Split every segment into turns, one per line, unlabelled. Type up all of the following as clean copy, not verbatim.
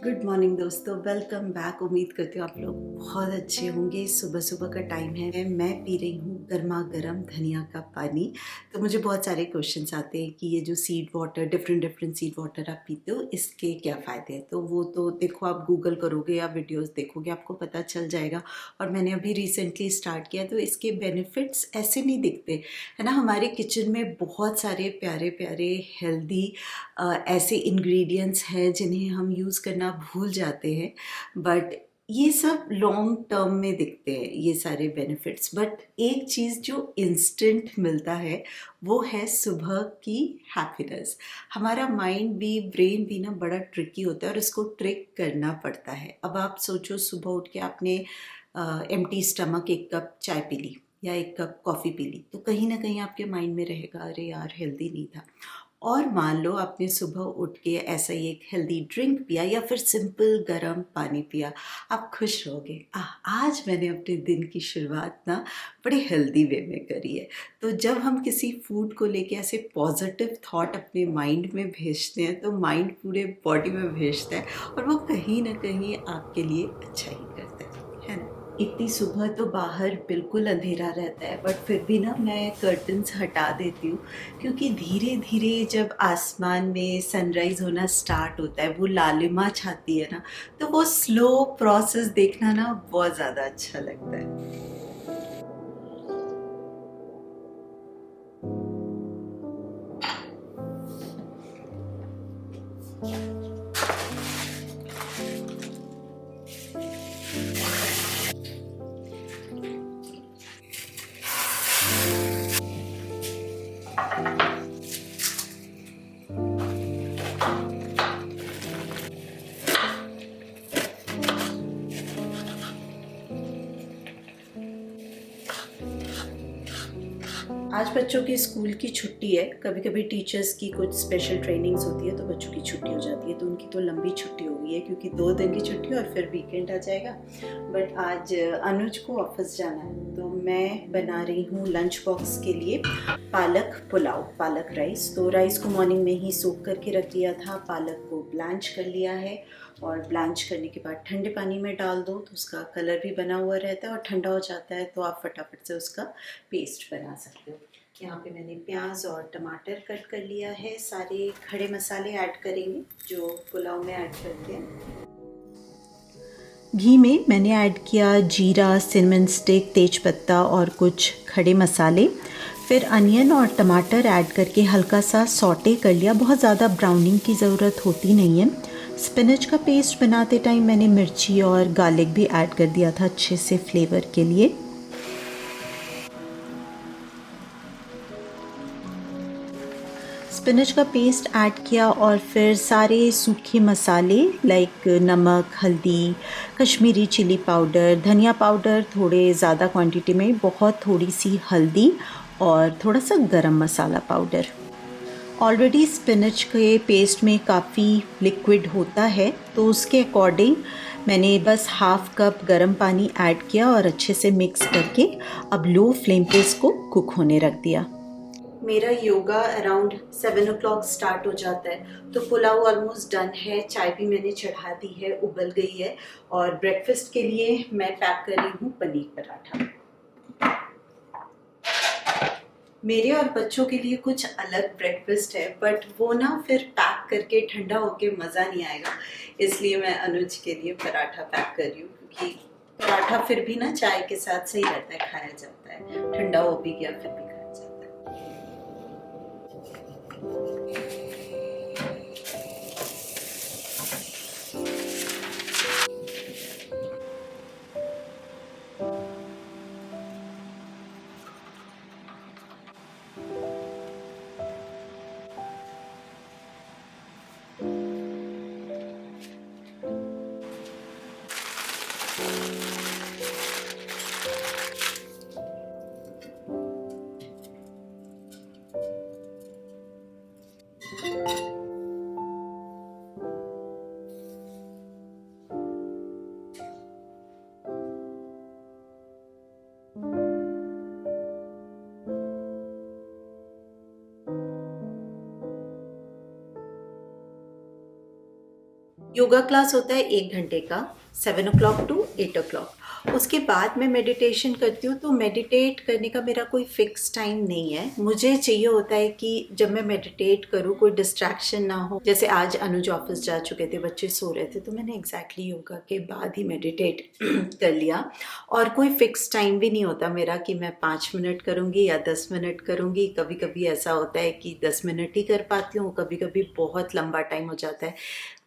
Good morning दोस्तों, welcome back. उम्मीद करती हूँ आप लोग बहुत अच्छे होंगे। सुबह सुबह का टाइम है, मैं पी रही हूँ गर्मा गर्म धनिया का पानी। तो मुझे बहुत सारे क्वेश्चंस आते हैं कि ये जो seed water, different different seed water आप पीते हो, इसके क्या फ़ायदे हैं। तो वो तो देखो, आप गूगल करोगे या वीडियोस देखोगे आपको पता चल जाएगा। और मैंने अभी रिसेंटली स्टार्ट किया तो इसके बेनिफिट्स ऐसे नहीं दिखते, है ना। हमारे किचन में बहुत सारे प्यारे प्यारे हेल्दी ऐसे इंग्रेडिएंट्स हैं जिन्हें हम यूज़ करना भूल जाते हैं। बट ये सब लॉन्ग टर्म में दिखते हैं ये सारे बेनिफिट्स। बट एक चीज़ जो इंस्टेंट मिलता है वो है सुबह की हैप्पीनेस। हमारा माइंड भी, ब्रेन भी ना बड़ा ट्रिकी होता है और इसको ट्रिक करना पड़ता है। अब आप सोचो, सुबह उठ के आपने एम्प्टी स्टमक एक कप चाय पी ली या एक कप कॉफ़ी पी ली, तो कहीं ना कहीं आपके माइंड में रहेगा अरे यार हेल्दी नहीं था। और मान लो आपने सुबह उठ के ऐसा ही एक हेल्दी ड्रिंक पिया या फिर सिंपल गर्म पानी पिया, आप खुश रहोगे, आज मैंने अपने दिन की शुरुआत ना बड़े हेल्दी वे में करी है। तो जब हम किसी फूड को लेके ऐसे पॉजिटिव थॉट अपने माइंड में भेजते हैं तो माइंड पूरे बॉडी में भेजता है और वो कहीं ना कहीं आपके लिए अच्छा ही करता है ना। इतनी सुबह तो बाहर बिल्कुल अंधेरा रहता है, बट फिर भी ना मैं कर्टन्स हटा देती हूँ, क्योंकि धीरे धीरे जब आसमान में सनराइज होना स्टार्ट होता है, वो लालिमा छाती है ना, तो वो स्लो प्रोसेस देखना ना बहुत ज़्यादा अच्छा लगता है। आज बच्चों की स्कूल की छुट्टी है। कभी कभी टीचर्स की कुछ स्पेशल ट्रेनिंग्स होती है तो बच्चों की छुट्टी हो जाती है, तो उनकी तो लंबी छुट्टी हो गई है क्योंकि 2 दिन की छुट्टी और फिर वीकेंड आ जाएगा। बट आज अनुज को ऑफिस जाना है तो मैं बना रही हूँ लंच बॉक्स के लिए पालक पुलाव, पालक राइस। तो राइस को मॉर्निंग में ही सोक करके रख दिया था, पालक को ब्लांच कर लिया है और ब्लांच करने के बाद ठंडे पानी में डाल दो तो उसका कलर भी बना हुआ रहता है और ठंडा हो जाता है तो आप फटाफट से उसका पेस्ट बना सकते हो। यहाँ पे मैंने प्याज और टमाटर कट कर लिया है। सारे खड़े मसाले ऐड करेंगे जो पुलाव में ऐड करते हैं। घी में मैंने ऐड किया जीरा, सिनेमन स्टिक, तेज़पत्ता और कुछ खड़े मसाले। फिर अनियन और टमाटर ऐड करके हल्का सा सॉटे कर लिया। बहुत ज़्यादा ब्राउनिंग की ज़रूरत होती नहीं है। स्पिनच का पेस्ट बनाते टाइम मैंने मिर्ची और गार्लिक भी ऐड कर दिया था अच्छे से फ्लेवर के लिए। स्पिनच का पेस्ट ऐड किया और फिर सारे सूखे मसाले लाइक नमक, हल्दी, कश्मीरी चिली पाउडर, धनिया पाउडर थोड़े ज़्यादा क्वांटिटी में, बहुत थोड़ी सी हल्दी और थोड़ा सा गरम मसाला पाउडर। ऑलरेडी स्पिनच के पेस्ट में काफ़ी लिक्विड होता है तो उसके अकॉर्डिंग मैंने बस हाफ कप गरम पानी ऐड किया और अच्छे से मिक्स करके अब लो फ्लेम पे इसको कुक होने रख दिया। मेरा योगा अराउंड 7 o'clock स्टार्ट हो जाता है तो पुलाव ऑलमोस्ट डन है। चाय भी मैंने चढ़ा दी है, उबल गई है। और ब्रेकफास्ट के लिए मैं पैक कर रही हूँ पनीर पराठा। मेरे और बच्चों के लिए कुछ अलग ब्रेकफास्ट है, बट वो ना फिर पैक करके ठंडा होके मज़ा नहीं आएगा, इसलिए मैं अनुज के लिए पराठा पैक कर रही हूँ, क्योंकि पराठा फिर भी ना चाय के साथ सही रहता है, खाया जाता है, ठंडा हो भी गया फिर भी खाया जाता है। योगा क्लास होता है 1 घंटे का, 7 ओ क्लॉक टू 8 ओ क्लॉक। उसके बाद मैं मेडिटेशन करती हूँ, तो मेडिटेट करने का मेरा कोई फ़िक्स टाइम नहीं है। मुझे चाहिए होता है कि जब मैं मेडिटेट करूँ कोई डिस्ट्रैक्शन ना हो। जैसे आज अनुज ऑफ़िस जा चुके थे, बच्चे सो रहे थे, तो मैंने एग्ज़ैक्टली योगा के बाद ही मेडिटेट कर लिया। और कोई फ़िक्स टाइम भी नहीं होता मेरा कि मैं 5 मिनट करूँगी या 10 मिनट करूँगी। कभी-कभी ऐसा होता है कि 10 मिनट ही कर पाती हूँ, कभी-कभी बहुत लंबा टाइम हो जाता है।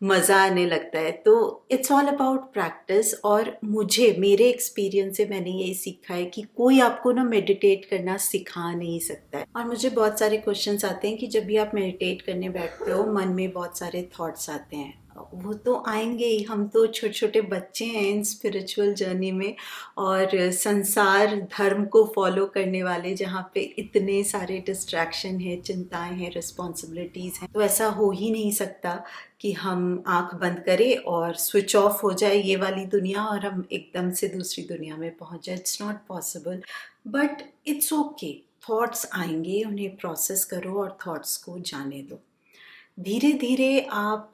मज़ा आने लगता है। तो इट्स ऑल अबाउट प्रैक्टिस। और मुझे मेरे एक्सपीरियंस से मैंने यही सीखा है कि कोई आपको ना मेडिटेट करना सिखा नहीं सकता है। और मुझे बहुत सारे क्वेश्चंस आते हैं कि जब भी आप मेडिटेट करने बैठते हो मन में बहुत सारे थॉट्स आते हैं। वो तो आएंगे ही, हम तो छोटे छोटे बच्चे हैं इन स्पिरिचुअल जर्नी में, और संसार धर्म को फॉलो करने वाले, जहाँ पे इतने सारे डिस्ट्रैक्शन है, चिंताएं हैं, रिस्पॉन्सिबिलिटीज़ हैं। तो ऐसा हो ही नहीं सकता कि हम आंख बंद करें और स्विच ऑफ हो जाए ये वाली दुनिया और हम एकदम से दूसरी दुनिया में पहुंच जाए। It's not possible, but it's okay. Thoughts आएंगे, उन्हें प्रोसेस करो और थॉट्स को जाने दो। धीरे धीरे आप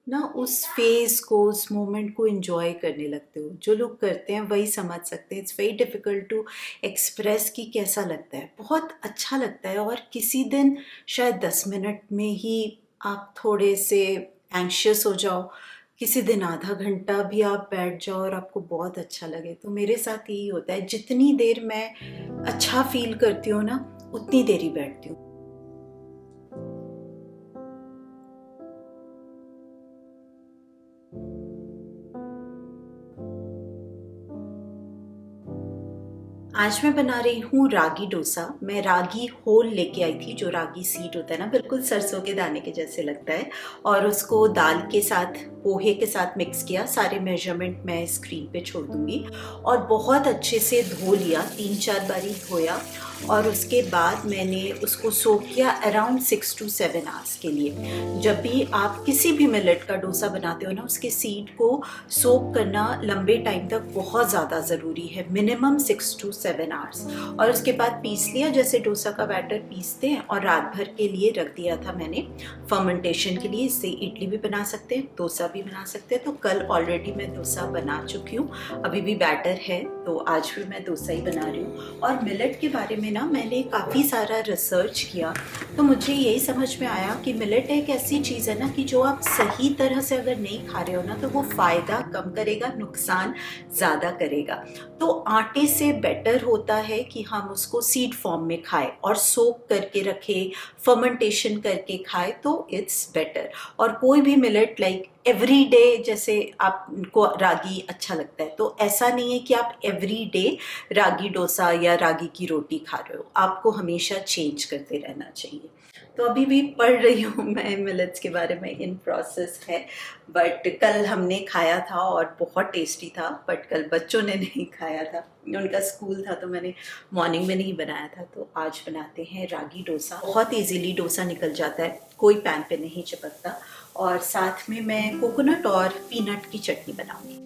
ना उस फेज़ को, उस मोमेंट को एंजॉय करने लगते हो। जो लोग करते हैं वही समझ सकते हैं। It's very difficult to express कि कैसा लगता है। बहुत अच्छा लगता है, और किसी दिन शायद 10 मिनट में ही आप थोड़े से एंग्शियस हो जाओ, किसी दिन आधा घंटा भी आप बैठ जाओ और आपको बहुत अच्छा लगे। तो मेरे साथ यही होता है, जितनी देर मैं अच्छा फ़ील करती हूँ ना, उतनी देर ही बैठती हूँ। आज मैं बना रही हूँ रागी डोसा। मैं रागी होल लेके आई थी, जो रागी सीड होता है ना, बिल्कुल सरसों के दाने के जैसे लगता है, और उसको दाल के साथ, पोहे के साथ मिक्स किया। सारे मेजरमेंट मैं स्क्रीन पे छोड़ दूंगी। और बहुत अच्छे से धो लिया, 3-4 बारी धोया, और उसके बाद मैंने उसको सोक किया अराउंड 6 to 7 आवर्स के लिए। जब भी आप किसी भी मिलेट का डोसा बनाते हो ना, उसके सीड को सोक करना लंबे टाइम तक बहुत ज़्यादा ज़रूरी है, मिनिमम 6 to 7 आवर्स। और उसके बाद पीस लिया, जैसे डोसा का बैटर पीसते हैं, और रात भर के लिए रख दिया था मैंने फर्मेंटेशन के लिए। इससे इडली भी बना सकते हैं, डोसा भी बना सकते हैं। तो कल ऑलरेडी मैं डोसा बना चुकी हूँ, अभी भी बैटर है, तो आज भी मैं डोसा ही बना रही हूँ। और मिलेट के बारे में ना मैंने काफ़ी सारा रिसर्च किया, तो मुझे यही समझ में आया कि मिलेट एक ऐसी चीज़ है ना कि जो आप सही तरह से अगर नहीं खा रहे हो ना, तो वो फ़ायदा कम करेगा, नुकसान ज़्यादा करेगा। तो आटे से बेटर होता है कि हम उसको सीड फॉर्म में खाएं और सोक करके रखें, फर्मेंटेशन करके खाएं, तो इट्स बेटर। और कोई भी मिलेट लाइक एवरी डे, जैसे आपको रागी अच्छा लगता है, तो ऐसा नहीं है कि आप एवरी डे रागी डोसा या रागी की रोटी खा रहे हो। आपको हमेशा चेंज करते रहना चाहिए। तो अभी भी पढ़ रही हूँ मैं मिलेट्स के बारे में, इन प्रोसेस है। बट कल हमने खाया था और बहुत टेस्टी था, बट कल बच्चों ने नहीं खाया था, उनका स्कूल था, तो मैंने मॉर्निंग में नहीं बनाया था। तो आज बनाते हैं रागी डोसा। बहुत इजीली डोसा निकल जाता है, कोई पैन पे नहीं चिपकता। और साथ में मैं कोकोनट और पीनट की चटनी बनाऊंगी।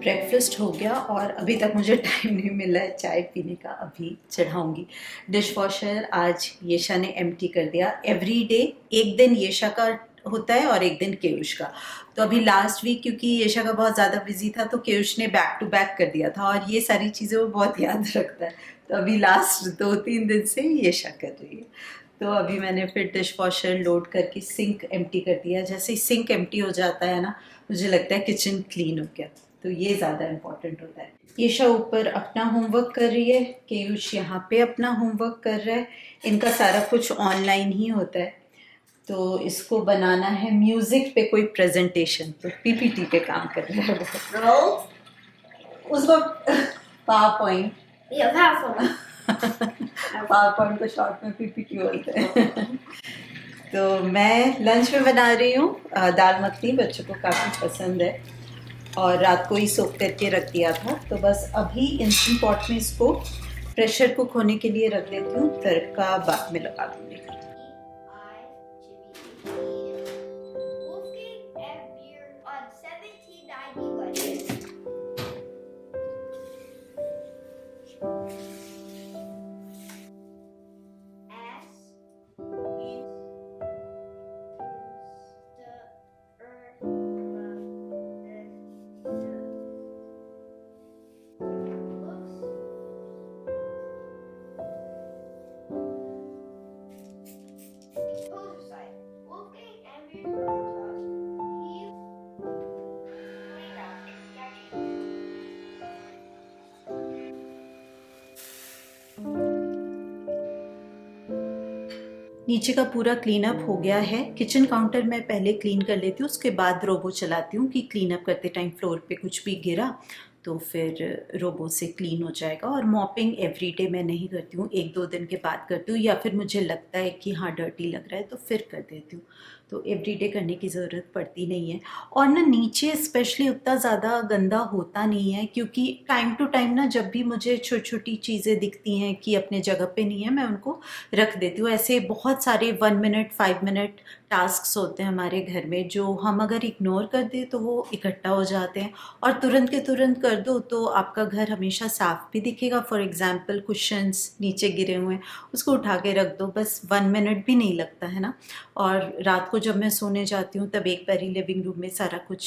ब्रेकफास्ट हो गया और अभी तक मुझे टाइम नहीं मिला है चाय पीने का, अभी चढ़ाऊंगी। डिश वॉशर आज येशा ने एम्प्टी कर दिया। एवरी डे एक दिन येशा का होता है और एक दिन केयुष का। तो अभी लास्ट वीक क्योंकि येशा का बहुत ज़्यादा बिजी था, तो केयुष ने बैक टू बैक कर दिया था, और ये सारी चीज़ें वो बहुत याद रखता है। तो अभी लास्ट 2-3 दिन से येशा कर रही है। तो अभी मैंने फिर डिश वॉशर लोड करके सिंक एम्प्टी कर दिया। जैसे ही सिंक एम्प्टी हो जाता है ना, मुझे लगता है किचन क्लीन हो गया। तो ये ज़्यादा इम्पोर्टेंट होता है। ईशा ऊपर अपना होमवर्क कर रही है, केयूष यहाँ पे अपना होमवर्क कर रहा है। इनका सारा कुछ ऑनलाइन ही होता है। तो इसको बनाना है म्यूजिक पे कोई प्रेजेंटेशन, तो पीपीटी पे काम कर रहे हैं वो। उसको पावर पॉइंट, पावर पॉइंट को शॉर्ट में पीपीटी बोलते हैं। तो मैं लंच में बना रही हूँ दाल मखनी, बच्चों को काफ़ी पसंद है और रात को ही सोख करके रख दिया था। तो बस अभी इंस्टेंट पॉट में इसको प्रेशर कुक होने के लिए रख देती हूँ, तड़का बाद में लगा दूँगी। नीचे का पूरा क्लीन अप हो गया है। किचन काउंटर मैं पहले क्लीन कर लेती हूँ, उसके बाद रोबो चलाती हूँ कि क्लीन अप करते टाइम फ्लोर पे कुछ भी गिरा तो फिर रोबो से क्लीन हो जाएगा। और मॉपिंग एवरीडे मैं नहीं करती हूँ, 1-2 दिन के बाद करती हूँ, या फिर मुझे लगता है कि हाँ डर्टी लग रहा है तो फिर कर देती हूँ। तो एवरीडे करने की ज़रूरत पड़ती नहीं है। और ना नीचे स्पेशली उतना ज़्यादा गंदा होता नहीं है, क्योंकि टाइम टू टाइम ना जब भी मुझे छोटी छोटी चीज़ें दिखती हैं कि अपने जगह पे नहीं है, मैं उनको रख देती हूँ। ऐसे बहुत सारे 1 मिनट 5 मिनट टास्क्स होते हैं हमारे घर में, जो हम अगर इग्नोर कर दें तो वो इकट्ठा हो जाते हैं। और तुरंत के तुरंत कर दो तो आपका घर हमेशा साफ भी दिखेगा। फॉर एग्जांपल कुशन्स नीचे गिरे हुए हैं, उसको उठा के रख दो, बस 1 मिनट भी नहीं लगता है ना। और रात को जब मैं सोने जाती हूँ तब एक बारी लिविंग रूम में सारा कुछ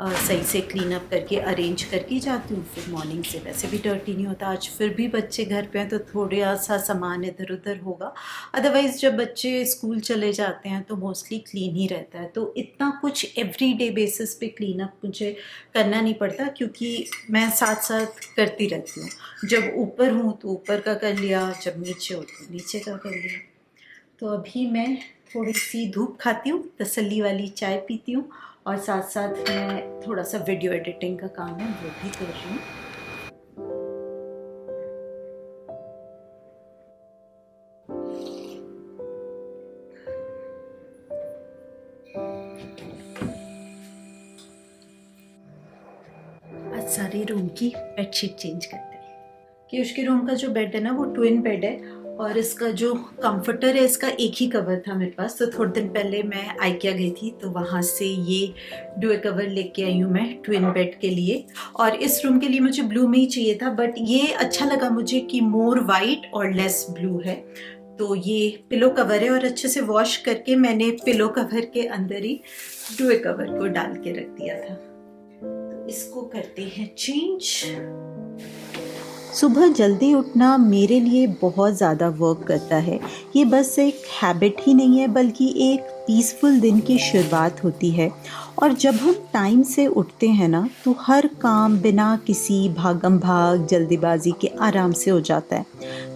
सही से क्लीन अप करके अरेंज करके जाती हूँ। फिर मॉर्निंग से वैसे भी डर्टी नहीं होता। आज फिर भी बच्चे घर पे हैं तो थोड़ा सा सामान इधर उधर होगा, अदरवाइज़ जब बच्चे स्कूल चले जाते हैं तो मोस्टली क्लीन ही रहता है। तो इतना कुछ एवरीडे बेसिस पे क्लीन अप मुझे करना नहीं पड़ता, क्योंकि मैं साथ साथ करती रहती हूँ। जब ऊपर हूँ तो ऊपर का कर लिया, जब नीचे हो तो नीचे का कर लिया। तो अभी मैं थोड़ी सी धूप खाती हूँ, तसल्ली वाली चाय पीती हूँ, और साथ साथ मैं थोड़ा सा वीडियो एडिटिंग का काम है वो भी कर रही हूँ। आज सारे रूम की बेडशीट चेंज करते हैं, कि उसके रूम का जो बेड है ना वो ट्विन बेड है, और इसका जो कंफर्टर है इसका एक ही कवर था मेरे पास। तो थोड़े दिन पहले मैं आइकिया गई थी तो वहाँ से ये डुअल कवर लेके आई हूँ मैं ट्विन बेड के लिए। और इस रूम के लिए मुझे ब्लू में ही चाहिए था, बट ये अच्छा लगा मुझे कि मोर वाइट और लेस ब्लू है। तो ये पिलो कवर है, और अच्छे से वॉश करके मैंने पिलो कवर के अंदर ही डुअल कवर को डाल के रख दिया था। तो इसको करते हैं चेंज। सुबह जल्दी उठना मेरे लिए बहुत ज़्यादा वर्क करता है। ये बस एक हैबिट ही नहीं है, बल्कि एक पीसफुल दिन की शुरुआत होती है। और जब हम टाइम से उठते हैं ना, तो हर काम बिना किसी भागम भाग जल्दीबाजी के आराम से हो जाता है।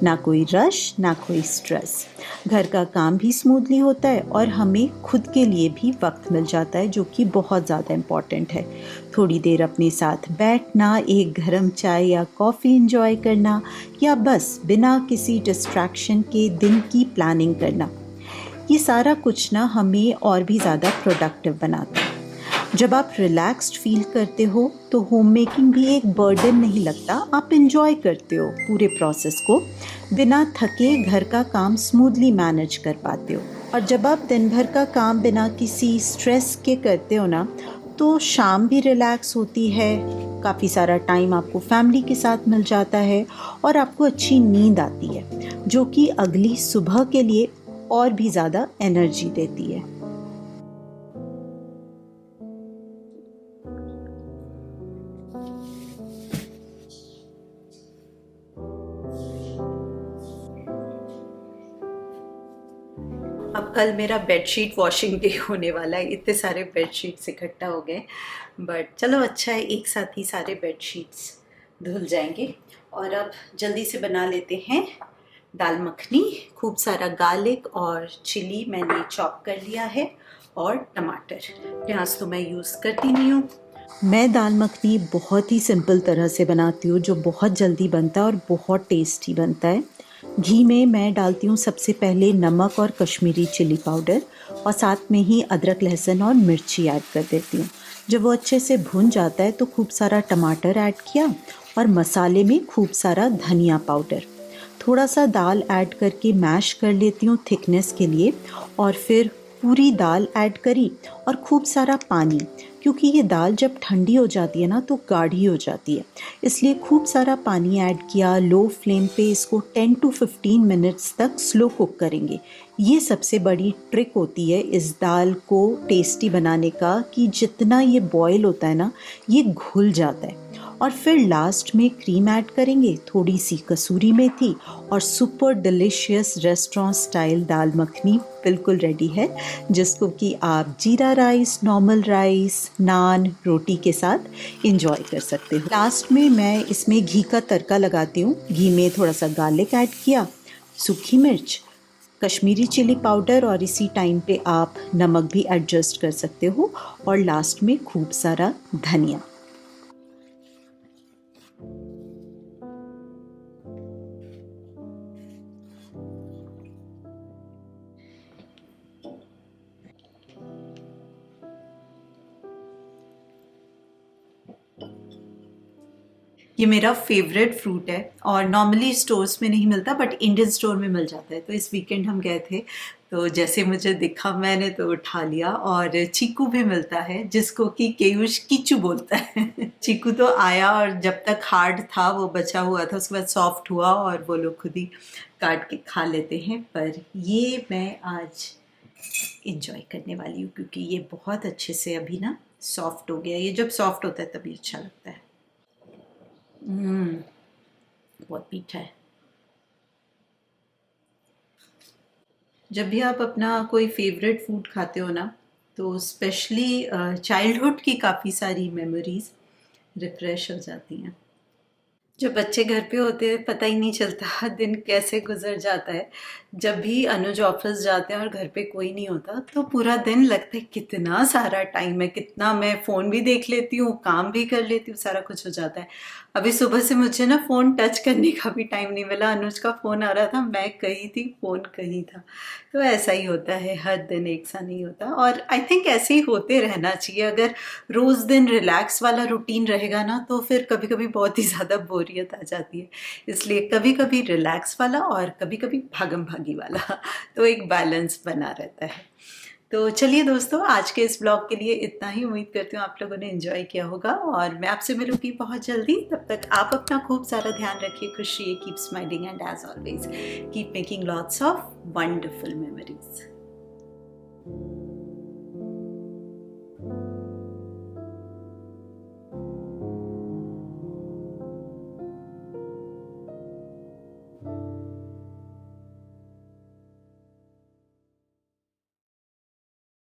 ना कोई रश, ना कोई स्ट्रेस। घर का काम भी स्मूथली होता है और हमें खुद के लिए भी वक्त मिल जाता है, जो कि बहुत ज़्यादा इम्पॉर्टेंट है। थोड़ी देर अपने साथ बैठना, एक गर्म चाय या कॉफ़ी इंजॉय करना, या बस बिना किसी डिस्ट्रैक्शन के दिन की प्लानिंग करना, ये सारा कुछ ना हमें और भी ज़्यादा प्रोडक्टिव बनाता है। जब आप रिलैक्स्ड फील करते हो तो होम मेकिंग भी एक बर्डन नहीं लगता, आप इंजॉय करते हो पूरे प्रोसेस को, बिना थके घर का काम स्मूथली मैनेज कर पाते हो। और जब आप दिन भर का काम बिना किसी स्ट्रेस के करते हो ना, तो शाम भी रिलैक्स होती है, काफ़ी सारा टाइम आपको फैमिली के साथ मिल जाता है, और आपको अच्छी नींद आती है, जो कि अगली सुबह के लिए और भी ज़्यादा एनर्जी देती है। कल मेरा बेडशीट वॉशिंग डे होने वाला है, इतने सारे बेडशीट्स इकट्ठा हो गए, बट चलो अच्छा है, एक साथ ही सारे बेडशीट्स धुल जाएंगे। और अब जल्दी से बना लेते हैं दाल मखनी। खूब सारा गार्लिक और चिली मैंने चॉप कर लिया है, और टमाटर। प्याज तो मैं यूज़ करती नहीं हूँ। मैं दाल मखनी बहुत ही सिंपल तरह से बनाती हूँ, जो बहुत जल्दी बनता है और बहुत टेस्टी बनता है। घी में मैं डालती हूँ सबसे पहले नमक और कश्मीरी चिली पाउडर, और साथ में ही अदरक लहसुन और मिर्ची ऐड कर देती हूँ। जब वो अच्छे से भुन जाता है तो खूब सारा टमाटर ऐड किया, और मसाले में खूब सारा धनिया पाउडर, थोड़ा सा दाल ऐड करके मैश कर लेती हूँ थिकनेस के लिए, और फिर पूरी दाल ऐड करी और खूब सारा पानी, क्योंकि ये दाल जब ठंडी हो जाती है ना तो गाढ़ी हो जाती है, इसलिए खूब सारा पानी ऐड किया। लो फ्लेम पे इसको 10 to 15 मिनट्स तक स्लो कुक करेंगे। ये सबसे बड़ी ट्रिक होती है इस दाल को टेस्टी बनाने का, कि जितना ये बॉयल होता है ना ये घुल जाता है। और फिर लास्ट में क्रीम ऐड करेंगे, थोड़ी सी कसूरी मेथी, और सुपर डिलीशियस रेस्टोरेंट स्टाइल दाल मखनी बिल्कुल रेडी है, जिसको कि आप जीरा राइस, नॉर्मल राइस, नान, रोटी के साथ इंजॉय कर सकते हो। लास्ट में मैं इसमें घी का तड़का लगाती हूँ। घी में थोड़ा सा गार्लिक ऐड किया, सूखी मिर्च, कश्मीरी चिली पाउडर, और इसी टाइम पे आप नमक भी एडजस्ट कर सकते हो, और लास्ट में खूब सारा धनिया। ये मेरा फेवरेट फ्रूट है, और नॉर्मली स्टोर्स में नहीं मिलता, बट इंडियन स्टोर में मिल जाता है। तो इस वीकेंड हम गए थे, तो जैसे मुझे दिखा मैंने तो उठा लिया। और चीकू भी मिलता है, जिसको कि केयूश कीचू बोलता है। चीकू तो आया, और जब तक हार्ड था वो बचा हुआ था, उसके बाद सॉफ्ट हुआ और वो लोग खुद ही काट के खा लेते हैं। पर ये मैं आज इंजॉय करने वाली हूँ, क्योंकि ये बहुत अच्छे से अभी ना सॉफ्ट हो गया। ये जब सॉफ्ट होता है तभी अच्छा लगता है। बहुत मीठा है। जब भी आप अपना कोई फेवरेट फूड खाते हो ना, तो स्पेशली चाइल्डहुड की काफ़ी सारी मेमोरीज रिफ्रेश हो जाती हैं। जब बच्चे घर पे होते हैं पता ही नहीं चलता दिन कैसे गुजर जाता है। जब भी अनुज ऑफिस जाते हैं और घर पे कोई नहीं होता, तो पूरा दिन लगता है कितना सारा टाइम है, कितना मैं फ़ोन भी देख लेती हूँ, काम भी कर लेती हूँ, सारा कुछ हो जाता है। अभी सुबह से मुझे ना फ़ोन टच करने का भी टाइम नहीं मिला। अनुज का फ़ोन आ रहा था, मैं कहीं थी, फ़ोन कहीं था। तो ऐसा ही होता है, हर दिन एक सा नहीं होता, और आई थिंक ऐसे ही होते रहना चाहिए। अगर रोज़ दिन रिलैक्स वाला रूटीन रहेगा ना, तो फिर कभी कभी बहुत ही ज़्यादा बोरियत आ जाती है। इसलिए कभी कभी रिलैक्स वाला और कभी कभी भागम भागी वाला तो एक बैलेंस बना रहता है। तो चलिए दोस्तों, आज के इस ब्लॉग के लिए इतना ही। उम्मीद करती हूँ आप लोगों ने एंजॉय किया होगा, और मैं आपसे मिलूंगी बहुत जल्दी। तब तक आप अपना खूब सारा ध्यान रखिए, खुश रहिए, keep smiling, and as always keep making lots of wonderful memories.